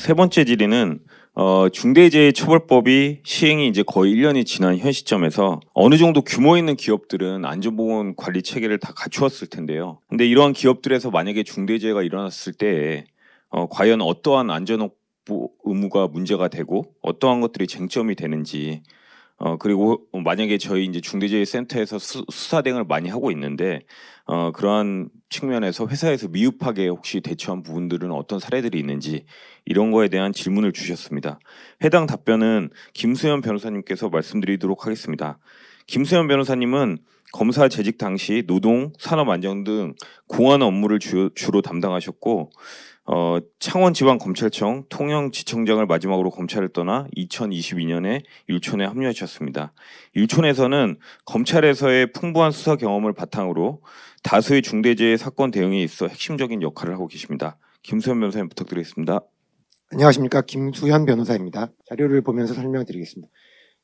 세 번째 질의는 중대재해처벌법이 시행이 이제 거의 1 년이 지난 현 시점에서 어느 정도 규모 있는 기업들은 안전보건 관리 체계를 다 갖추었을 텐데요. 근데 이러한 기업들에서 만약에 중대재해가 일어났을 때 과연 어떠한 안전업보 의무가 문제가 되고 어떠한 것들이 쟁점이 되는지, 그리고 만약에 저희 이제 중대재해센터에서 수사 대응을 많이 하고 있는데 그러한 측면에서 회사에서 미흡하게 혹시 대처한 부분들은 어떤 사례들이 있는지, 이런 거에 대한 질문을 주셨습니다. 해당 답변은 김수현 변호사님께서 말씀드리도록 하겠습니다. 김수현 변호사님은 검사 재직 당시 노동, 산업안전 등 공안 업무를 주로 담당하셨고 창원지방검찰청 통영지청장을 마지막으로 검찰을 떠나 2022년에 율촌에 합류하셨습니다. 율촌에서는 검찰에서의 풍부한 수사 경험을 바탕으로 다수의 중대재해 사건 대응에 있어 핵심적인 역할을 하고 계십니다. 김수현 변호사님 부탁드리겠습니다. 안녕하십니까, 김수현 변호사입니다. 자료를 보면서 설명드리겠습니다.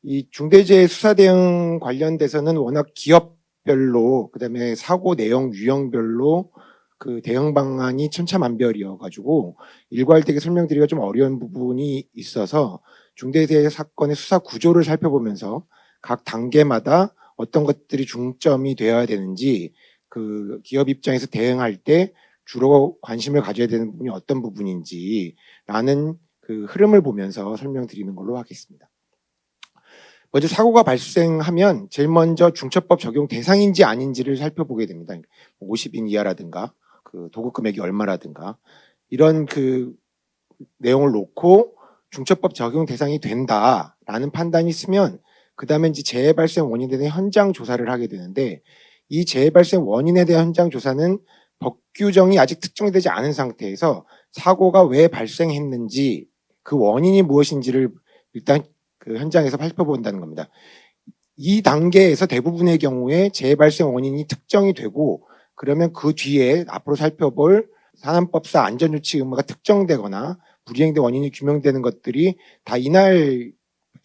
이 중대재해 수사 대응 관련돼서는 워낙 기업별로, 그다음에 사고 내용 유형별로 그 대응 방안이 천차만별이어가지고 일괄되게 설명드리기가 좀 어려운 부분이 있어서 중대재해 사건의 수사 구조를 살펴보면서 각 단계마다 어떤 것들이 중점이 되어야 되는지, 그 기업 입장에서 대응할 때 주로 관심을 가져야 되는 부분이 어떤 부분인지라는 그 흐름을 보면서 설명드리는 걸로 하겠습니다. 먼저 사고가 발생하면 제일 먼저 중처법 적용 대상인지 아닌지를 살펴보게 됩니다. 50인 이하라든가 그 도급 금액이 얼마라든가 이런 그 내용을 놓고 중처법 적용 대상이 된다라는 판단이 있으면 그 다음에 이제 재해 발생 원인에 대한 현장 조사를 하게 되는데, 이 재해 발생 원인에 대한 현장 조사는 법 규정이 아직 특정되지 않은 상태에서 사고가 왜 발생했는지, 그 원인이 무엇인지를 일단 그 현장에서 살펴본다는 겁니다. 이 단계에서 대부분의 경우에 재해 발생 원인이 특정이 되고, 그러면 그 뒤에 앞으로 살펴볼 산안법상 안전조치 의무가 특정되거나 불이행된 원인이 규명되는 것들이 다 이날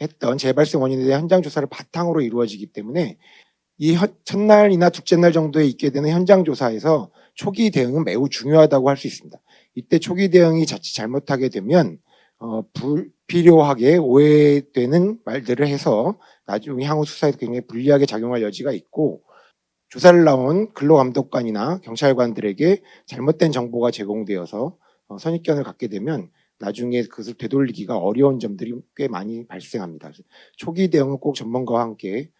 했던 재해 발생 원인에 대한 현장 조사를 바탕으로 이루어지기 때문에 이 첫날이나 둘째 날 정도에 있게 되는 현장 조사에서 초기 대응은 매우 중요하다고 할 수 있습니다. 이때 초기 대응이 자칫 잘못하게 되면 불필요하게 오해되는 말들을 해서 나중에 향후 수사에도 굉장히 불리하게 작용할 여지가 있고, 조사를 나온 근로감독관이나 경찰관들에게 잘못된 정보가 제공되어서 선입견을 갖게 되면 나중에 그것을 되돌리기가 어려운 점들이 꽤 많이 발생합니다. 초기 대응은 꼭 전문가와 함께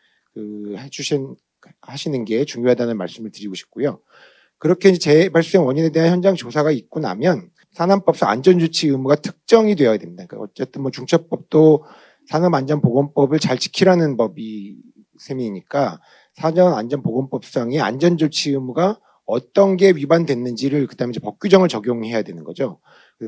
하시는 게 중요하다는 말씀을 드리고 싶고요. 그렇게 재해 발생 원인에 대한 현장 조사가 있고 나면 산안법상 안전조치 의무가 특정이 되어야 됩니다. 그러니까 어쨌든 뭐 중처법도 산업안전보건법을 잘 지키라는 법이 셈이니까 사전안전보건법상의 안전조치 의무가 어떤 게 위반됐는지를 그다음에 이제 법규정을 적용해야 되는 거죠.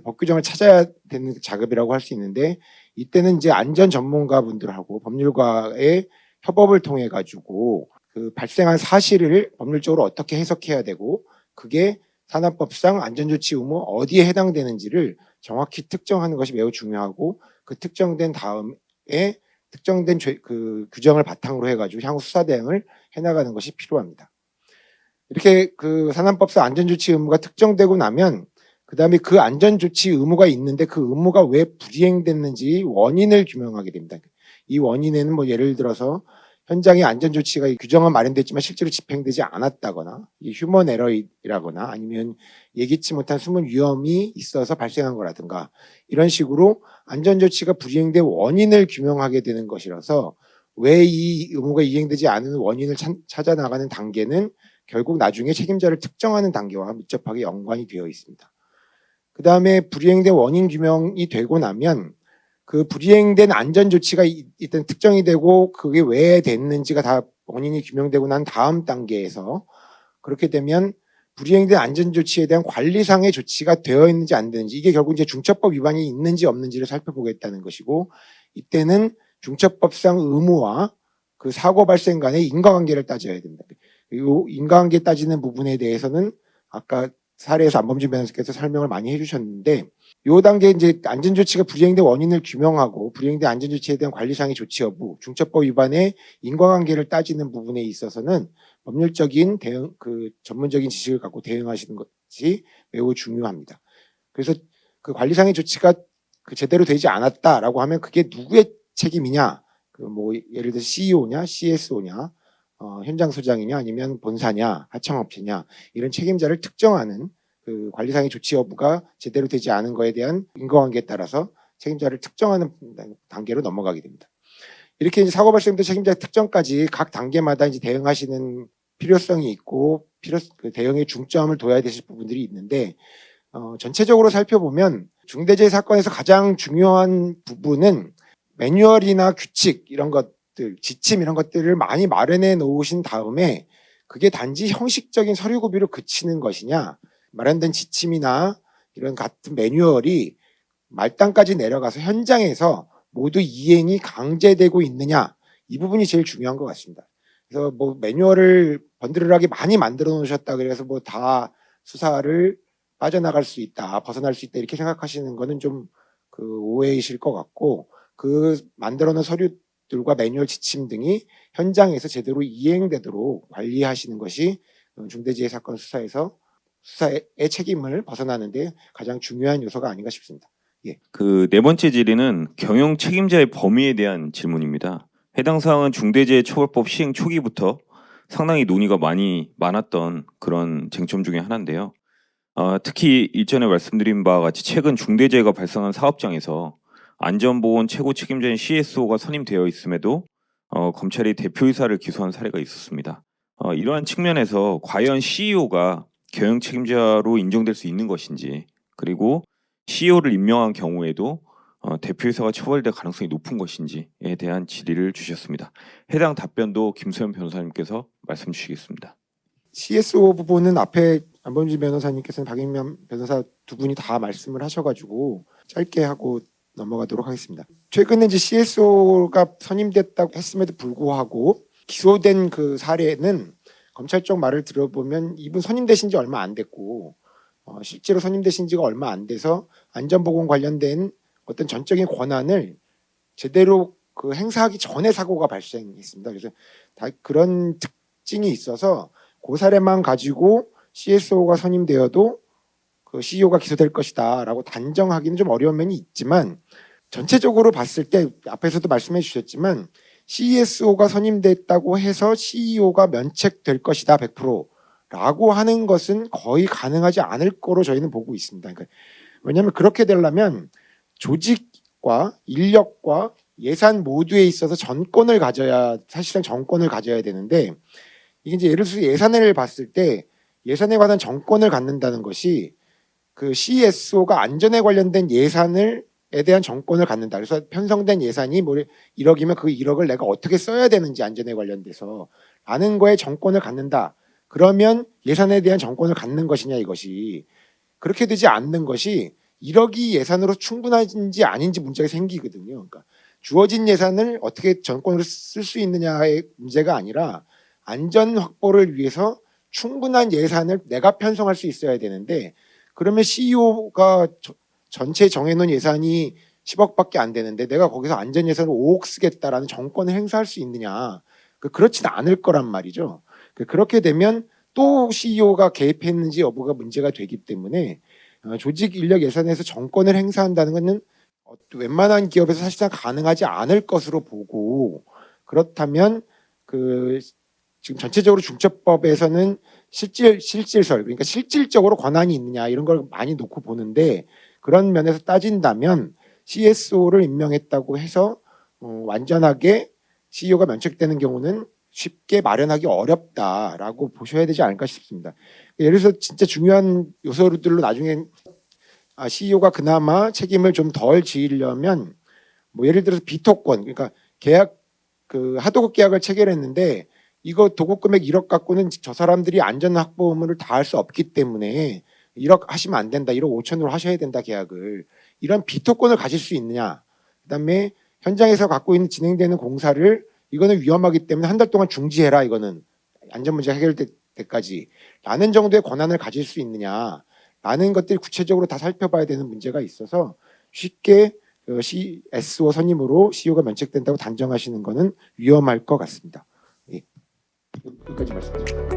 법규정을 찾아야 되는 작업이라고 할 수 있는데, 이때는 이제 안전 전문가분들하고 법률가의 협업을 통해 가지고 그 발생한 사실을 법률적으로 어떻게 해석해야 되고, 그게 산업법상 안전조치 의무 어디에 해당되는지를 정확히 특정하는 것이 매우 중요하고, 그 특정된 다음에 특정된 그 규정을 바탕으로 해가지고 향후 수사 대응을 해나가는 것이 필요합니다. 이렇게 그 산안법상 안전조치 의무가 특정되고 나면 그 다음에 그 안전조치 의무가 있는데 그 의무가 왜 불이행됐는지 원인을 규명하게 됩니다. 이 원인에는 뭐 예를 들어서 현장에 안전조치가 규정은 마련됐지만 실제로 집행되지 않았다거나 휴먼 에러이라거나 아니면 예기치 못한 숨은 위험이 있어서 발생한 거라든가, 이런 식으로 안전조치가 불이행된 원인을 규명하게 되는 것이라서 왜 이 의무가 이행되지 않은 원인을 찾아 나가는 단계는 결국 나중에 책임자를 특정하는 단계와 밀접하게 연관이 되어 있습니다. 그 다음에 불이행된 원인 규명이 되고 나면 그 불이행된 안전조치가 일단 특정이 되고 그게 왜 됐는지가 다 원인이 규명되고 난 다음 단계에서, 그렇게 되면 불이행된 안전조치에 대한 관리상의 조치가 되어 있는지 안 되는지, 이게 결국 이제 중처법 위반이 있는지 없는지를 살펴보겠다는 것이고, 이때는 중처법상 의무와 그 사고 발생 간의 인과관계를 따져야 됩니다. 이 인과관계 따지는 부분에 대해서는 아까 사례에서 안범준 변호사께서 설명을 많이 해주셨는데, 이 단계 이제 안전조치가 불이행된 원인을 규명하고 불이행된 안전조치에 대한 관리상의 조치 여부, 중처법 위반의 인과관계를 따지는 부분에 있어서는 법률적인 대응, 그 전문적인 지식을 갖고 대응하시는 것이 매우 중요합니다. 그래서 그 관리상의 조치가 그 제대로 되지 않았다라고 하면 그게 누구의 책임이냐? 그 뭐 예를 들어 CEO냐, CSO냐, 현장 소장이냐, 아니면 본사냐, 하청업체냐 이런 책임자를 특정하는 그 관리상의 조치 여부가 제대로 되지 않은 거에 대한 인과관계에 따라서 책임자를 특정하는 단계로 넘어가게 됩니다. 이렇게 이제 사고 발생부터 책임자 특정까지 각 단계마다 이제 대응하시는 필요성이 있고 그 대응의 중점을 둬야 되실 부분들이 있는데 전체적으로 살펴보면 중대재해 사건에서 가장 중요한 부분은 매뉴얼이나 규칙 이런 것들, 지침 이런 것들을 많이 마련해 놓으신 다음에 그게 단지 형식적인 서류 구비로 그치는 것이냐, 마련된 지침이나 이런 같은 매뉴얼이 말단까지 내려가서 현장에서 모두 이행이 강제되고 있느냐, 이 부분이 제일 중요한 것 같습니다. 그래서 뭐 매뉴얼을 번드르르하게 많이 만들어 놓으셨다 그래서 뭐 다 수사를 빠져나갈 수 있다, 벗어날 수 있다 이렇게 생각하시는 거는 좀 그 오해이실 것 같고, 그 만들어 놓은 서류들과 매뉴얼 지침 등이 현장에서 제대로 이행되도록 관리하시는 것이 중대재해 사건 수사에서 수사의 책임을 벗어나는데 가장 중요한 요소가 아닌가 싶습니다. 그 네 번째 질의는 경영 책임자의 범위에 대한 질문입니다. 해당 사항은 중대재해처벌법 시행 초기부터 상당히 논의가 많았던 그런 쟁점 중에 하나인데요. 특히 일전에 말씀드린 바와 같이 최근 중대재해가 발생한 사업장에서 안전보건 최고 책임자인 CSO가 선임되어 있음에도 검찰이 대표이사를 기소한 사례가 있었습니다. 이러한 측면에서 과연 CEO가 경영 책임자로 인정될 수 있는 것인지, 그리고 CEO를 임명한 경우에도 대표이사가 처벌될 가능성이 높은 것인지에 대한 질의를 주셨습니다. 해당 답변도 김소연 변호사님께서 말씀 주시겠습니다. CSO 부분은 앞에 안범지 변호사님께서는 박인면 변호사 두 분이 다 말씀을 하셔가지고 짧게 하고 넘어가도록 하겠습니다. 최근에 이제 CSO가 선임됐다고 했음에도 불구하고 기소된 그 사례는 검찰 쪽 말을 들어보면 이분 선임되신 지 얼마 안 됐고 실제로 선임되신 지가 얼마 안 돼서 안전보건 관련된 어떤 전적인 권한을 제대로 그 행사하기 전에 사고가 발생했습니다. 그래서 다 그런 특징이 있어서 그 사례만 가지고 CSO가 선임되어도 그 CEO가 기소될 것이다라고 단정하기는 좀 어려운 면이 있지만, 전체적으로 봤을 때 앞에서도 말씀해 주셨지만 CSO가 선임됐다고 해서 CEO가 면책될 것이다 100%라고 하는 것은 거의 가능하지 않을 거로 저희는 보고 있습니다. 그러니까 왜냐하면 그렇게 되려면 조직과 인력과 예산 모두에 있어서 사실상 전권을 가져야 되는데, 이게 이제 예를 들어서 예산을 봤을 때 예산에 관한 정권을 갖는다는 것이 그 CSO가 안전에 관련된 예산에 대한 정권을 갖는다. 그래서 편성된 예산이 뭐 1억이면 그 1억을 내가 어떻게 써야 되는지 안전에 관련돼서 라는 거에 정권을 갖는다. 그러면 예산에 대한 정권을 갖는 것이냐 이것이. 그렇게 되지 않는 것이 1억이 예산으로 충분한지 아닌지 문제가 생기거든요. 그러니까 주어진 예산을 어떻게 정권으로 쓸 수 있느냐의 문제가 아니라 안전 확보를 위해서 충분한 예산을 내가 편성할 수 있어야 되는데, 그러면 CEO가 전체 정해놓은 예산이 10억밖에 안 되는데 내가 거기서 안전 예산을 5억 쓰겠다라는 정권을 행사할 수 있느냐? 그렇지는 않을 거란 말이죠. 그렇게 되면 또 CEO가 개입했는지 여부가 문제가 되기 때문에 조직 인력 예산에서 정권을 행사한다는 것은 웬만한 기업에서 사실상 가능하지 않을 것으로 보고, 그렇다면 그 지금 전체적으로 중처법에서는 실질설, 그러니까 실질적으로 권한이 있느냐 이런 걸 많이 놓고 보는데, 그런 면에서 따진다면 CSO를 임명했다고 해서 완전하게 CEO가 면책되는 경우는 쉽게 마련하기 어렵다라고 보셔야 되지 않을까 싶습니다. 예를 들어서 진짜 중요한 요소들로 나중에 CEO가 그나마 책임을 좀 덜 지으려면, 뭐 예를 들어서 비토권, 그러니까 계약 그 하도급 계약을 체결했는데 이거 도급 금액 1억 갖고는 저 사람들이 안전 확보 의무를 다할 수 없기 때문에 1억 하시면 안 된다, 1억 5천으로 하셔야 된다 계약을, 이런 비토권을 가질 수 있느냐. 그다음에 현장에서 갖고 있는 진행되는 공사를 이거는 위험하기 때문에 한 달 동안 중지해라, 이거는 안전 문제가 해결될 때까지 라는 정도의 권한을 가질 수 있느냐 라는 것들이 구체적으로 다 살펴봐야 되는 문제가 있어서 쉽게 CSO 선임으로 CEO가 면책된다고 단정하시는 것은 위험할 것 같습니다. 여기까지 말씀드립니다.